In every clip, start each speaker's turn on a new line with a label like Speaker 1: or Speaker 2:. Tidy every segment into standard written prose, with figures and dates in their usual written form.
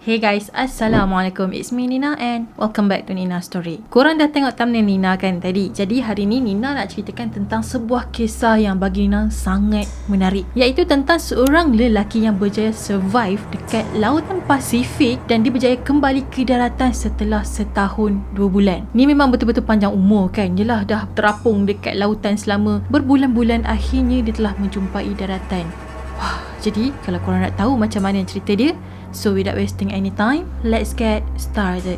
Speaker 1: Hey guys, Assalamualaikum. It's me Nina and welcome back to Nina Story. Korang dah tengok thumbnail Nina kan tadi? Jadi hari ni Nina nak ceritakan tentang sebuah kisah yang bagi Nina sangat menarik, iaitu tentang seorang lelaki yang berjaya survive dekat lautan Pasifik dan dia berjaya kembali ke daratan setelah setahun 2 bulan. Ni memang betul-betul panjang umur kan? Yelah, dah terapung dekat lautan selama berbulan-bulan, akhirnya dia telah menjumpai daratan. Wah, jadi kalau korang nak tahu macam mana cerita dia, so without wasting any time, let's get started.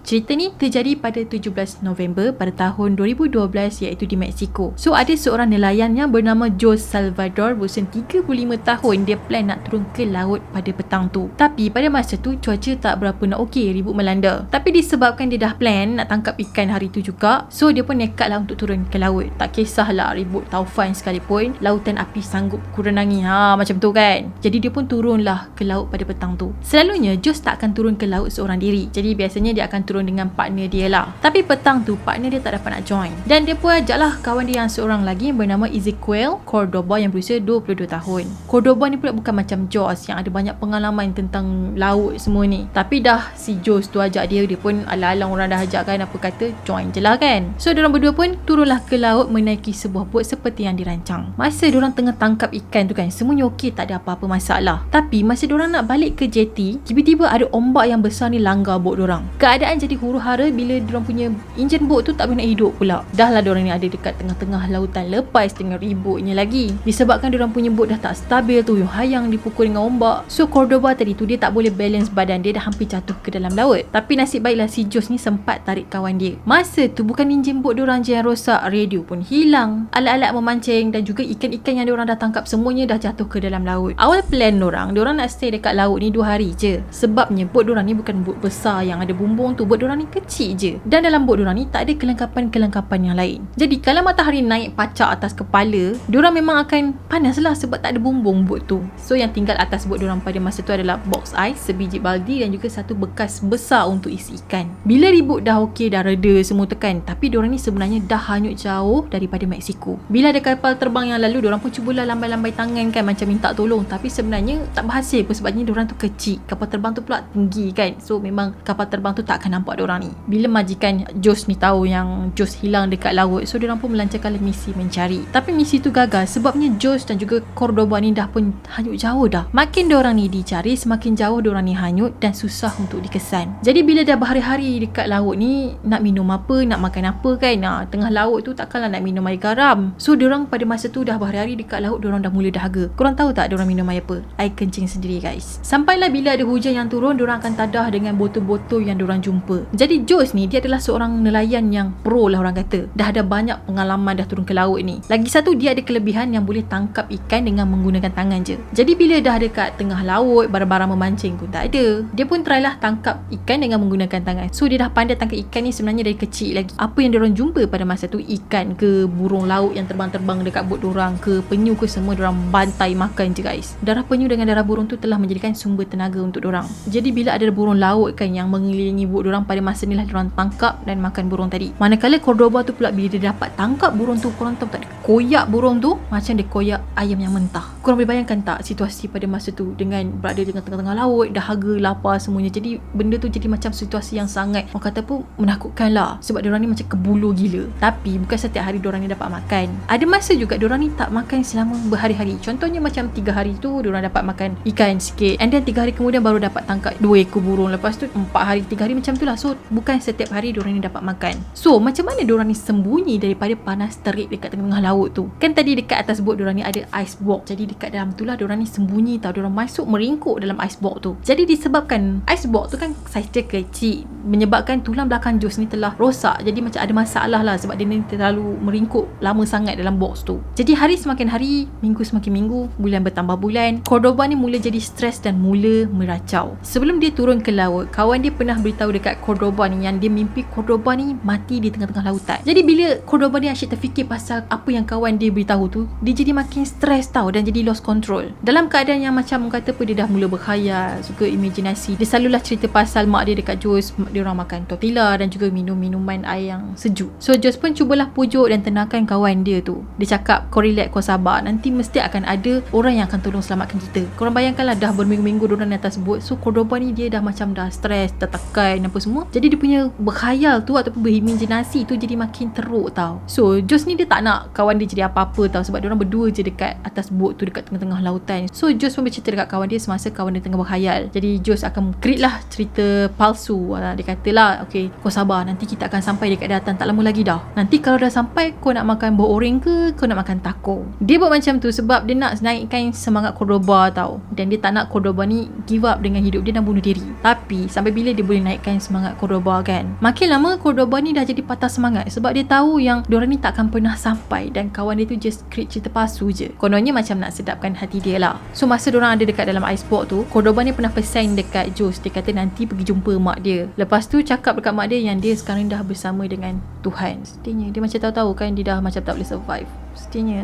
Speaker 1: Cerita ni terjadi pada 17 November pada tahun 2012, iaitu di Mexico. So ada seorang nelayan yang bernama Jose Salvador berusia 35 tahun. Dia plan nak turun ke laut pada petang tu. Tapi pada masa tu cuaca tak berapa nak okey, ribut melanda. Tapi disebabkan dia dah plan nak tangkap ikan hari tu juga, so dia pun nekatlah untuk turun ke laut. Tak kisahlah ribut taufan sekalipun, lautan api sanggup kurenangi. Macam tu kan. Jadi dia pun turunlah ke laut pada petang tu. Selalunya Jose tak akan turun ke laut seorang diri. Jadi biasanya dia akan turun dengan partner dia lah. Tapi petang tu partner dia tak dapat nak join, dan dia pun ajaklah kawan dia yang seorang lagi yang bernama Ezequiel Cordoba yang berusia 22 tahun. Cordoba ni pula bukan macam Jose yang ada banyak pengalaman tentang laut semua ni. Tapi dah si Jose tu ajak dia, dia pun alang-alang orang dah ajak kan, apa kata join je lah kan. So diorang berdua pun turunlah ke laut menaiki sebuah bot seperti yang dirancang. Masa diorang tengah tangkap ikan tu kan, semuanya okey, tak ada apa-apa masalah. Tapi masa diorang nak balik ke jeti, tiba-tiba ada ombak yang besar ni langgar bot diorang. Keadaan jadi huru-hara bila diorang punya enjin bot tu tak boleh nak hidup pula. Dah lah diorang ni ada dekat tengah-tengah lautan lepas dengan ributnya lagi. Disebabkan diorang punya bot dah tak stabil tu, hayang dipukul dengan ombak. So Cordoba tadi tu dia tak boleh balance badan dia, dah hampir jatuh ke dalam laut. Tapi nasib baiklah si Jose ni sempat tarik kawan dia. Masa tu bukan enjin bot diorang je yang rosak, radio pun hilang, alat-alat memancing dan juga ikan-ikan yang diorang dah tangkap semuanya dah jatuh ke dalam laut. Awal plan diorang nak stay dekat laut ni 2 hari je. Sebabnya bot diorang ni bukan bot besar yang ada bumbung tu, bot diorang ni kecil je. Dan dalam bot diorang ni tak ada kelengkapan-kelengkapan yang lain. Jadi kalau matahari naik pacak atas kepala, diorang memang akan panas lah sebab tak ada bumbung bot tu. So yang tinggal atas bot diorang pada masa tu adalah box ais, sebiji baldi dan juga satu bekas besar untuk isi ikan. Bila ribut dah okey, dah reda semua tekan, tapi diorang ni sebenarnya dah hanyut jauh daripada Mexico. Bila ada kapal terbang yang lalu, diorang pun cubalah lambai-lambai tangan kan, macam minta tolong, tapi sebenarnya tak berhasil pun sebabnya diorang tu kecil, kapal terbang tu pula tinggi kan. So memang kapal terbang tu tak akan nampak diorang ni. Bila majikan Jose ni tahu yang Jose hilang dekat laut, so diorang pun melancarkan misi mencari. Tapi misi tu gagal sebabnya Jose dan juga Cordoba ni dah pun hanyut jauh dah. Makin diorang ni dicari, semakin jauh diorang ni hanyut dan susah untuk dikesan. Jadi bila dah berhari-hari dekat laut ni, nak minum apa, nak makan apa kan, tengah laut tu takkanlah nak minum air garam. So diorang pada masa tu dah berhari-hari dekat laut, diorang dah mula dahaga. Korang tahu tak diorang minum air apa? Air kencing sendiri guys. Sampailah bila ada hujan yang turun, diorang akan tadah dengan botol-botol yang diorang jumpa. Jadi Jose ni dia adalah seorang nelayan yang pro lah orang kata. Dah ada banyak pengalaman dah turun ke laut ni. Lagi satu, dia ada kelebihan yang boleh tangkap ikan dengan menggunakan tangan je. Jadi bila dah dekat tengah laut, barang-barang memancing pun tak ada, dia pun try lah tangkap ikan dengan menggunakan tangan. So dia dah pandai tangkap ikan ni sebenarnya dari kecil lagi. Apa yang diorang jumpa pada masa tu, ikan ke, burung laut yang terbang-terbang dekat bot diorang ke, penyu ke, semua diorang bantai makan je guys. Darah penyu dengan darah burung tu telah menjadikan sumber tenaga untuk diorang. Jadi bila ada burung laut kan yang mengelilingi bot diorang, pada masa ni lah diorang tangkap dan makan burung tadi. Manakala Cordoba tu pula, bila dia dapat tangkap burung tu, korang tahu tak, dia koyak burung tu macam dia koyak ayam yang mentah. Korang boleh bayangkan tak situasi pada masa tu dengan berada di tengah-tengah laut, dahaga, lapar semuanya. Jadi benda tu jadi macam situasi yang sangat, orang kata pun menakutkan lah, sebab diorang ni macam kebulu gila. Tapi bukan setiap hari diorang ni dapat makan. Ada masa juga diorang ni tak makan selama berhari-hari. Contohnya macam 3 hari tu diorang dapat makan ikan sikit, and then 3 hari kemudian baru dapat tangkap 2 ekor burung. Lepas tu 4 hari, 3 hari macam tu lah. So bukan setiap hari diorang ni dapat makan. So macam mana diorang ni sembunyi daripada panas terik dekat tengah-tengah laut tu? Kan tadi dekat atas bot diorang ni ada ice box. Jadi dekat dalam tu lah diorang ni sembunyi tau. Diorang masuk meringkuk dalam ice box tu. Jadi disebabkan ice box tu kan saiz dia kecil, menyebabkan tulang belakang Jose ni telah rosak. Jadi macam ada masalah lah sebab dia ni terlalu meringkuk lama sangat dalam box tu. Jadi hari semakin hari, minggu semakin minggu, bulan bertambah bulan, Cordoba ni mula jadi stres dan mula meracau. Sebelum dia turun ke laut, kawan dia pernah beritahu dekat Cordoba ni yang dia mimpi Cordoba ni mati di tengah-tengah lautan. Jadi bila Cordoba ni asyik terfikir pasal apa yang kawan dia beritahu tu, dia jadi makin stres tau, dan jadi lost control. Dalam keadaan yang macam kata apa, dia dah mula berkhayal, suka imajinasi. Dia selalulah cerita pasal mak dia dekat Jos, dia orang makan tortilla dan juga minum minuman air yang sejuk. So Jos pun cubalah pujuk dan tenangkan kawan dia tu. Dia cakap, kau relax, kau sabar, nanti mesti akan ada orang yang akan tolong selamatkan kita. Korang bayangkanlah dah berminggu-minggu diorang di atas bot. So Cordoba ni dia dah macam dah stres, tertekan apa semua. Jadi dia punya berkhayal tu ataupun berimajinasi tu jadi makin teruk tau. So Jos ni dia tak nak kawan dia jadi apa-apa tau, sebab diorang berdua je dekat atas bot tu, dekat tengah-tengah lautan. So Jos pun bercerita dekat kawan dia semasa kawan dia tengah berkhayal. Jadi Jos akan create lah cerita palsu. Dia katalah, okay, kau sabar, nanti kita akan sampai dekat daratan tak lama lagi dah. Nanti kalau dah sampai, kau nak makan buah oreng ke, kau nak makan taco. Dia buat macam tu sebab dia nak naikkan semangat Cordoba tau. Dan dia tak nak Cordoba ni give up dengan hidup dia dan bunuh diri. Tapi sampai bila dia boleh naikkan semangat Cordoba kan? Makin lama Cordoba ni dah jadi patah semangat sebab dia tahu yang diorang ni tak akan pernah sampai dan kawan dia tu just create cerita palsu je. Kononnya macam nak sedapkan hati dia lah. So masa diorang ada dekat dalam icebox tu, Cordoba ni pernah pesan dekat Jos. Dia kata nanti pergi jumpa mak dia. Lepas tu cakap dekat mak dia yang dia sekarang dah bersama dengan Tuhan. Setinya dia macam tahu-tahu kan dia dah macam tak boleh survive. Setinya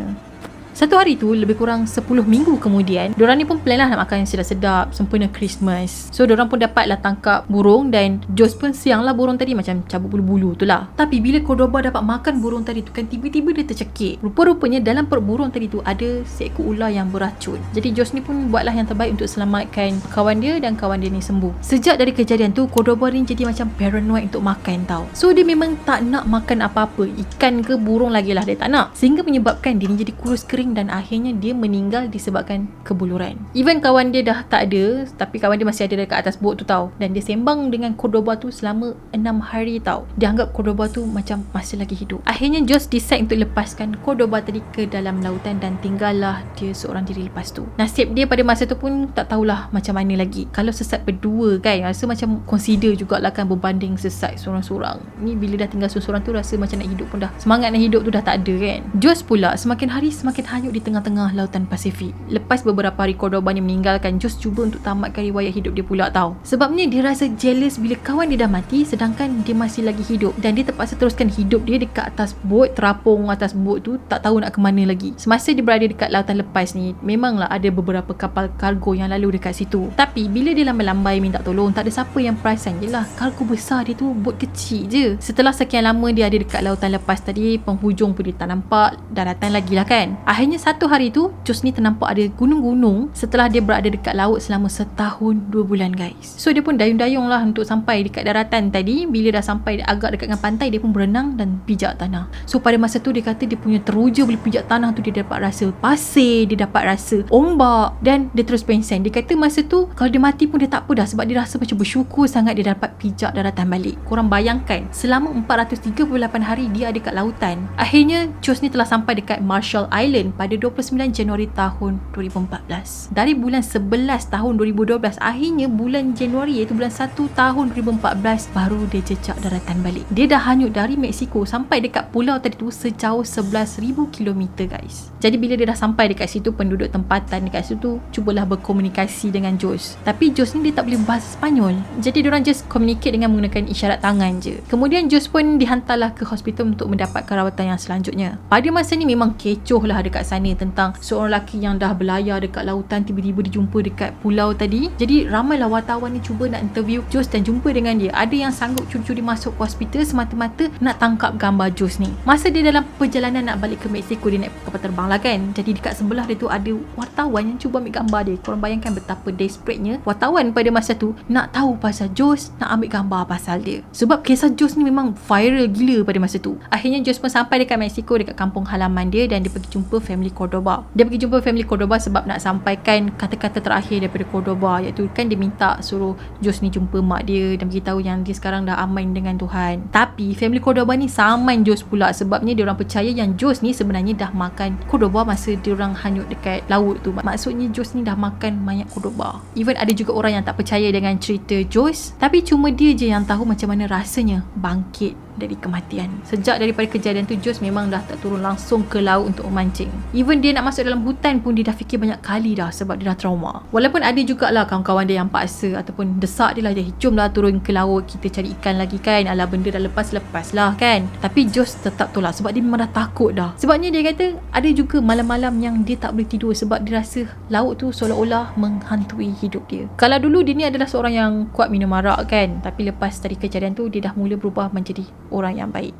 Speaker 1: satu hari tu, lebih kurang 10 minggu kemudian, diorang ni pun plan lah nak makan sedap-sedap sempena Christmas. So diorang pun dapatlah tangkap burung dan Jos pun siang lah burung tadi, macam cabut bulu-bulu tu lah. Tapi bila Cordoba dapat makan burung tadi tu kan, tiba-tiba dia tercekik. Rupa-rupanya dalam perut burung tadi tu ada seekor ular yang beracun. Jadi Jos ni pun buatlah yang terbaik untuk selamatkan kawan dia dan kawan dia ni sembuh. Sejak dari kejadian tu, Cordoba ni jadi macam paranoid untuk makan tau. So dia memang tak nak makan apa-apa, ikan ke burung lagi lah dia tak nak. Sehingga menyebabkan dia ni jadi kurus kering dan akhirnya dia meninggal disebabkan kebuluran. Even kawan dia dah tak ada, tapi kawan dia masih ada dekat atas bot tu tau. Dan dia sembang dengan Cordoba tu selama 6 hari tau. Dia anggap Cordoba tu macam masih lagi hidup. Akhirnya Jos decide untuk lepaskan Cordoba tadi ke dalam lautan dan tinggallah dia seorang diri lepas tu. Nasib dia pada masa tu pun tak tahulah macam mana lagi. Kalau sesat berdua kan, rasa macam consider jugalah kan berbanding sesat seorang-seorang. Ni bila dah tinggal seorang tu rasa macam nak hidup pun dah, semangat nak hidup tu dah tak ada kan. Jos pula semakin hari semakin hanyut di tengah-tengah lautan Pasifik. Lepas beberapa hari Cordoba ni meninggalkan, Jos cuba untuk tamatkan riwayat hidup dia pula tau. Sebabnya dia rasa jealous bila kawan dia dah mati sedangkan dia masih lagi hidup, dan dia terpaksa teruskan hidup dia dekat atas bot, terapung atas bot tu, tak tahu nak ke mana lagi. Semasa dia berada dekat lautan lepas ni, memanglah ada beberapa kapal kargo yang lalu dekat situ. Tapi bila dia lambai-lambai minta tolong, tak ada siapa yang perasan. Yelah, kargo besar dia tu bot kecil je. Setelah sekian lama dia ada dekat lautan lepas tadi, penghujung pun dia tak nampak, daratan lagi lah kan. Akhirnya satu hari tu, Jos ni ternampak ada gunung-gunung setelah dia berada dekat laut selama setahun 2 bulan guys. So dia pun dayung-dayung lah untuk sampai dekat daratan tadi. Bila dah sampai agak dekat dengan pantai, dia pun berenang dan pijak tanah. So pada masa tu dia kata dia punya teruja boleh pijak tanah tu, dia dapat rasa pasir, dia dapat rasa ombak dan dia terus pengsan. Dia kata masa tu kalau dia mati pun dia tak apa dah, sebab dia rasa macam bersyukur sangat dia dapat pijak daratan balik. Korang bayangkan selama 438 hari dia ada kat lautan. Akhirnya Jos ni telah sampai dekat Marshall Island pada 29 Januari tahun 2014. Dari bulan 11 tahun 2012, akhirnya bulan Januari iaitu bulan 1 tahun 2014 baru dia jejak daratan balik. Dia dah hanyut dari Mexico sampai dekat pulau tadi tu sejauh 11,000 km guys. Jadi bila dia dah sampai dekat situ, penduduk tempatan dekat situ cubalah berkomunikasi dengan Jos. Tapi Jos ni dia tak boleh bahasa Sepanyol. Jadi diorang just communicate dengan menggunakan isyarat tangan je. Kemudian Jos pun dihantarlah ke hospital untuk mendapatkan rawatan yang selanjutnya. Pada masa ni memang kecoh lah dekat sana tentang seorang lelaki yang dah berlayar dekat lautan tiba-tiba dijumpa dekat pulau tadi. Jadi ramailah wartawan ni cuba nak interview Jos dan jumpa dengan dia. Ada yang sanggup curi-curi masuk ke hospital semata-mata nak tangkap gambar Jos ni. Masa dia dalam perjalanan nak balik ke Mexico, dia naik kapal terbang lah kan. Jadi dekat sebelah dia tu ada wartawan yang cuba ambil gambar dia. Korang bayangkan betapa desperate-nya wartawan pada masa tu nak tahu pasal Jos, nak ambil gambar pasal dia. Sebab kisah Jos ni memang viral gila pada masa tu. Akhirnya Jos pun sampai dekat Mexico, dekat kampung halaman dia, dan dia pergi jumpa family Cordoba. Dia pergi jumpa family Cordoba sebab nak sampaikan kata-kata terakhir daripada Cordoba, iaitu kan dia minta suruh Jos ni jumpa mak dia dan beritahu yang dia sekarang dah aman dengan Tuhan. Tapi family Cordoba ni saman Jos pula, sebabnya dia orang percaya yang Jos ni sebenarnya dah makan Cordoba masa dia orang hanyut dekat laut tu. Maksudnya Jos ni dah makan mayat Cordoba. Even ada juga orang yang tak percaya dengan cerita Jos, tapi cuma dia je yang tahu macam mana rasanya bangkit dari kematian. Sejak daripada kejadian tu, Jos memang dah tak turun langsung ke laut untuk memancing. Even dia nak masuk dalam hutan pun dia dah fikir banyak kali dah sebab dia dah trauma. Walaupun ada jugalah kawan-kawan dia yang paksa ataupun desak dia lah, dia jom lah turun ke laut, kita cari ikan lagi kan, alah benda dah lepas lah kan. Tapi Jos tetap tolak sebab dia memang dah takut dah. Sebabnya dia kata ada juga malam-malam yang dia tak boleh tidur sebab dia rasa laut tu seolah-olah menghantui hidup dia. Kalau dulu dia ni adalah seorang yang kuat minum arak kan, tapi lepas tadi kejadian tu dia dah mula berubah menjadi orang yang baik.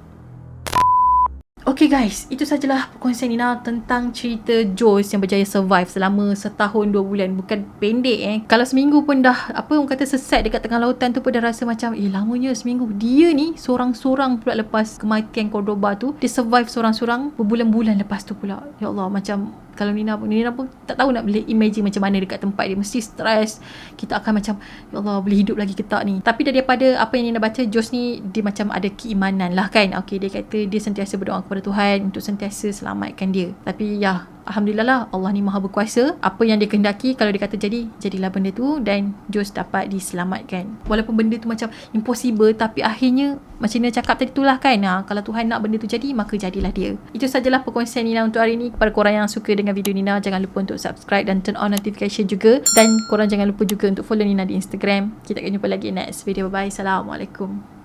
Speaker 1: Okay guys, itu sajalah perkongsian Nina tentang cerita Jos yang berjaya survive selama setahun 2 bulan. Bukan pendek Kalau seminggu pun dah, orang kata sesat dekat tengah lautan tu pun dah rasa macam lamanya seminggu. Dia ni sorang-sorang pula lepas kematian Cordoba tu. Dia survive sorang-sorang berbulan-bulan lepas tu pula. Ya Allah, macam kalau Nina pun tak tahu nak boleh imagine macam mana dekat tempat dia. Mesti stres. Kita akan macam, ya Allah, boleh hidup lagi ke tak ni. Tapi daripada apa yang Nina baca, Jos ni dia macam ada keimanan lah kan. Okay, dia kata dia sentiasa berdoa kepada Tuhan untuk sentiasa selamatkan dia. Tapi ya, alhamdulillah lah, Allah ni maha berkuasa. Apa yang dia kehendaki, kalau dia kata jadi, jadilah benda tu dan Jos dapat diselamatkan. Walaupun benda tu macam impossible, tapi akhirnya macam Nina cakap tadi tu lah kan, kalau Tuhan nak benda tu jadi, maka jadilah dia. Itu sajalah perkongsian Nina untuk hari ni. Kepada korang yang suka dengan video Nina, jangan lupa untuk subscribe dan turn on notification juga. Dan korang jangan lupa juga untuk follow Nina di Instagram. Kita akan jumpa lagi next video. Bye-bye. Assalamualaikum.